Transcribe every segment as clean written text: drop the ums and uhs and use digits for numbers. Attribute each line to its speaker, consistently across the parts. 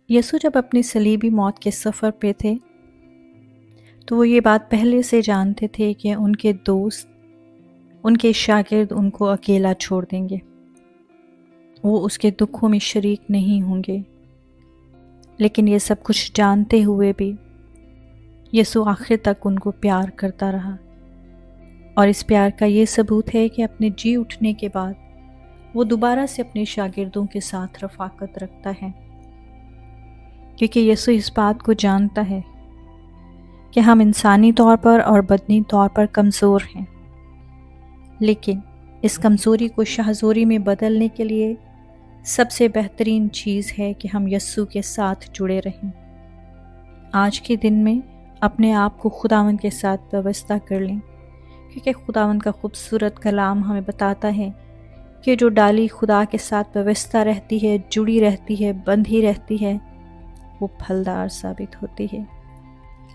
Speaker 1: यसु जब अपनी सलीबी मौत के सफ़र पे थे तो वो ये बात पहले से जानते थे कि उनके दोस्त, उनके शागिर्द उनको अकेला छोड़ देंगे। वो उसके दुखों में शरीक नहीं होंगे। लेकिन ये सब कुछ जानते हुए भी यसु आखिर तक उनको प्यार करता रहा। और इस प्यार का ये सबूत है कि अपने जी उठने के बाद वो दोबारा से अपने शागिर्दों के साथ रफ़ाकत रखता है, क्योंकि यसु इस बात को जानता है कि हम इंसानी तौर पर और बदनी तौर पर कमज़ोर हैं, लेकिन इस कमज़ोरी को शाहज़ोरी में बदलने के लिए सबसे बेहतरीन चीज़ है कि हम यस्सु के साथ जुड़े रहें। आज के दिन में अपने आप को खुदावंद के साथ व्यवस्था कर लें, क्योंकि खुदावंद का खूबसूरत कलाम हमें बताता है कि जो डाली खुदा के साथ व्यवस्था रहती है, जुड़ी रहती है, बंधी रहती है, वो फलदार साबित होती है।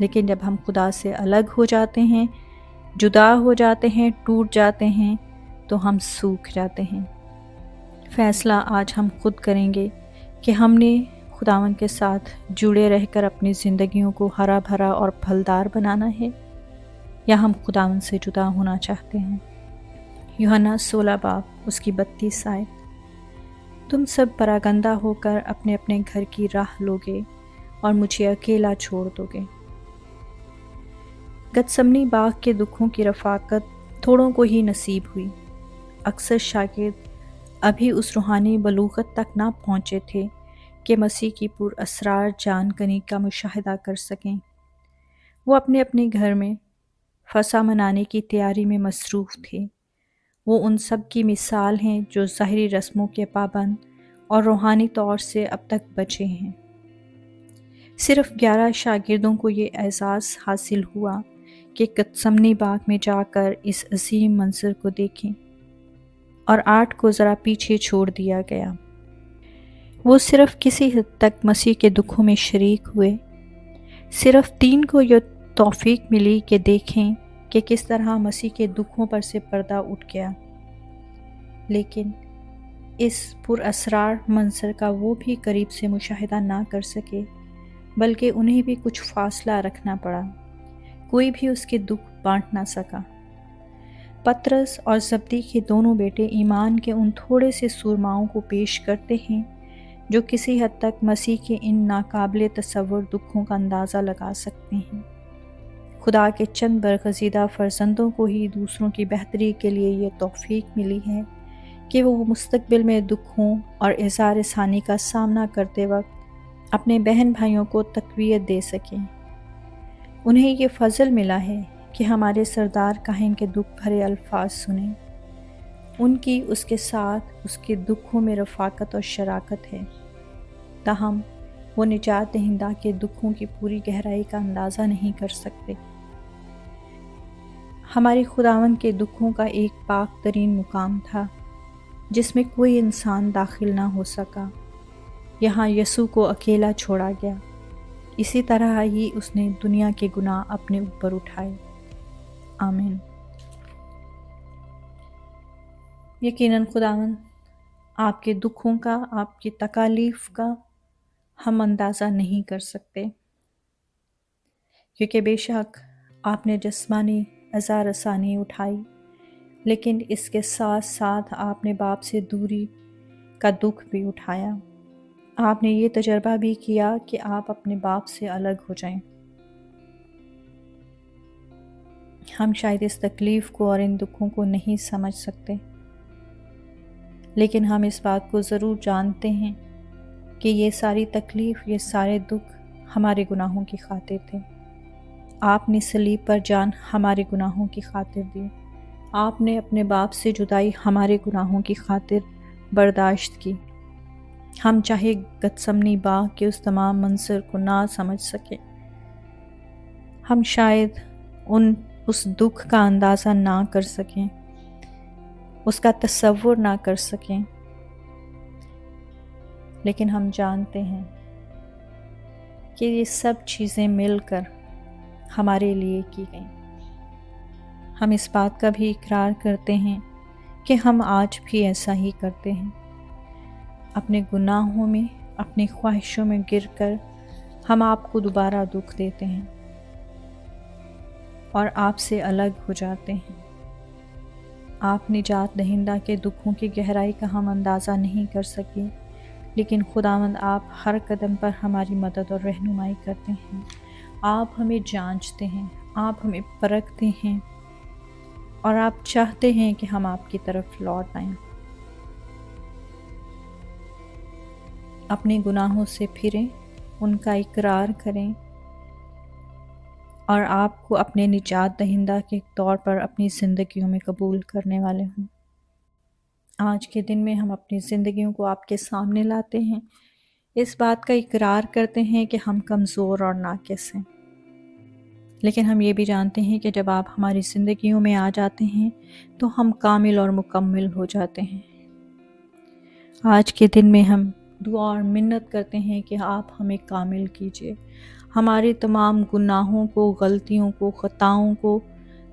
Speaker 1: लेकिन जब हम खुदा से अलग हो जाते हैं, जुदा हो जाते हैं, टूट जाते हैं, तो हम सूख जाते हैं। फ़ैसला आज हम खुद करेंगे कि हमने खुदावंद के साथ जुड़े रहकर अपनी ज़िंदगियों को हरा भरा और फलदार बनाना है, या हम खुदावंद से जुदा होना चाहते हैं। यूहन्ना 16 बाब उसकी 32 आयत। तुम सब परागंदा होकर अपने अपने घर की राह लोगे और मुझे अकेला छोड़ दोगे। गतसमनी बाग के दुखों की रफ़ाकत थोड़ों को ही नसीब हुई। अक्सर शागिर्द अभी उस रूहानी बलूगत तक ना पहुँचे थे कि मसीह की पुरअसरार जानकनी का मुशाहिदा कर सकें। वो अपने अपने घर में फसा मनाने की तैयारी में मसरूफ़ थे। वो उन सब की मिसाल हैं जो ज़ाहिरी रस्मों के पाबंद और रूहानी तौर से अब तक बचे हैं। सिर्फ़ 11 शागिर्दों को ये एहसास हासिल हुआ कि गतसमनी बाग में जाकर इस अजीम मंजर को देखें, और 8 को ज़रा पीछे छोड़ दिया गया। वो सिर्फ़ किसी हद तक मसीह के दुखों में शरीक हुए। सिर्फ़ 3 को यह तौफीक मिली कि देखें कि किस तरह मसीह के दुखों पर से पर्दा उठ गया। लेकिन इस पुरअसरार मंजर का वो भी करीब से मुशाहिदा ना कर सके, बल्कि उन्हें भी कुछ फासला रखना पड़ा। कोई भी उसके दुख बांट ना सका। पतरस और जब्दी के दोनों बेटे ईमान के उन थोड़े से सुरमाओं को पेश करते हैं जो किसी हद तक मसीह के इन नाकाबिले तसव्वुर दुखों का अंदाज़ा लगा सकते हैं। खुदा के चंद बरगज़ीदा फ़र्जंदों को ही दूसरों की बेहतरी के लिए ये तौफीक मिली है कि वो मुस्तक़बिल में दुखों और इज़हार सानी का सामना करते वक्त अपने बहन भाइयों को तक़वियत दे सकें। उन्हें ये फ़ज़ल मिला है कि हमारे सरदार काहिन के दुख भरे अल्फाज सुने। उनकी उसके साथ उसके दुखों में रफ़ाकत और शराकत है, ताहम वो निजात दहिंदा के दुखों की पूरी गहराई का अंदाज़ा नहीं कर सकते। हमारे खुदावंद के दुखों का एक पाक तरीन मुकाम था जिसमें कोई इंसान दाखिल ना हो सका। यहाँ यसु को अकेला छोड़ा गया। इसी तरह ही उसने दुनिया के गुनाह अपने ऊपर उठाए। आमीन। यकीनन खुदावंद आपके दुखों का, आपकी तकालीफ का हम अंदाज़ा नहीं कर सकते, क्योंकि बेशक आपने जिस्मानी अज़ार रसानी उठाई, लेकिन इसके साथ साथ आपने बाप से दूरी का दुख भी उठाया। आपने ये तजर्बा भी किया कि आप अपने बाप से अलग हो जाएं। हम शायद इस तकलीफ़ को और इन दुखों को नहीं समझ सकते, लेकिन हम इस बात को ज़रूर जानते हैं कि ये सारी तकलीफ़, ये सारे दुख हमारे गुनाहों की खातिर थे। आपने सलीब पर जान हमारे गुनाहों की खातिर दी। आपने अपने बाप से जुदाई हमारे गुनाहों की खातिर बर्दाश्त की। हम चाहे गतसमनी बाग के उस तमाम मंजर को ना समझ सके, हम शायद उस दुख का अंदाज़ा ना कर सकें, उसका तसव्वुर ना कर सकें, लेकिन हम जानते हैं कि ये सब चीज़ें मिलकर हमारे लिए की गई। हम इस बात का भी इकरार करते हैं कि हम आज भी ऐसा ही करते हैं। अपने गुनाहों में अपनी ख्वाहिशों में गिरकर हम आपको दोबारा दुख देते हैं और आपसे अलग हो जाते हैं। आप निजात दहिंदा के दुखों की गहराई का हम अंदाज़ा नहीं कर सके, लेकिन खुदावंद आप हर कदम पर हमारी मदद और रहनुमाई करते हैं। आप हमें जांचते हैं, आप हमें परखते हैं और आप चाहते हैं कि हम आपकी तरफ लौट आएं, अपने गुनाहों से फिरें, उनका इकरार करें और आपको अपने निजात दहिंदा के तौर पर अपनी ज़िंदगियों में कबूल करने वाले हों। आज के दिन में हम अपनी ज़िंदगियों को आपके सामने लाते हैं, इस बात का इकरार करते हैं कि हम कमज़ोर और नाकिस हैं, लेकिन हम ये भी जानते हैं कि जब आप हमारी ज़िंदगियों में आ जाते हैं तो हम कामिल और मुकम्मल हो जाते हैं। आज के दिन में हम दुआ और मिन्नत करते हैं कि आप हमें कामिल कीजिए, हमारे तमाम गुनाहों को, गलतियों को, ख़ताओं को,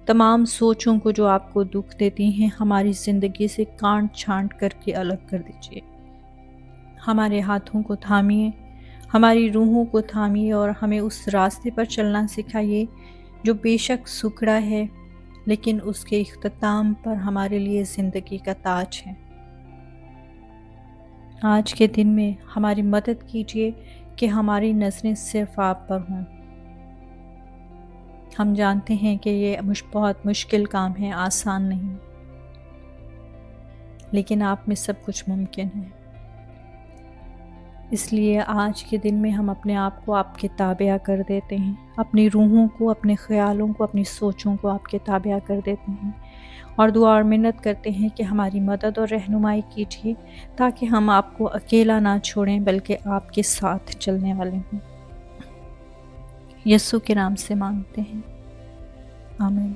Speaker 1: तमाम सोचों को जो आपको दुख देती हैं हमारी ज़िंदगी से काट छांट करके अलग कर दीजिए। हमारे हाथों को थामिए, हमारी रूहों को थामिए और हमें उस रास्ते पर चलना सिखाइए जो बेशक सुखड़ा है, लेकिन उसके इख्तिताम पर हमारे लिए ज़िंदगी का ताज है। आज के दिन में हमारी मदद कीजिए कि हमारी नज़रें सिर्फ आप पर हों। हम जानते हैं कि ये बहुत मुश्किल काम है, आसान नहीं, लेकिन आप में सब कुछ मुमकिन है। इसलिए आज के दिन में हम अपने आप को आपके ताबिया कर देते हैं, अपनी रूहों को, अपने ख़यालों को, अपनी सोचों को आपके ताबिया कर देते हैं और दुआ और मिन्नत करते हैं कि हमारी मदद और रहनुमाई कीजिए ताकि हम आपको अकेला ना छोड़ें बल्कि आपके साथ चलने वाले हों। यीशु के नाम से मांगते हैं, आमीन।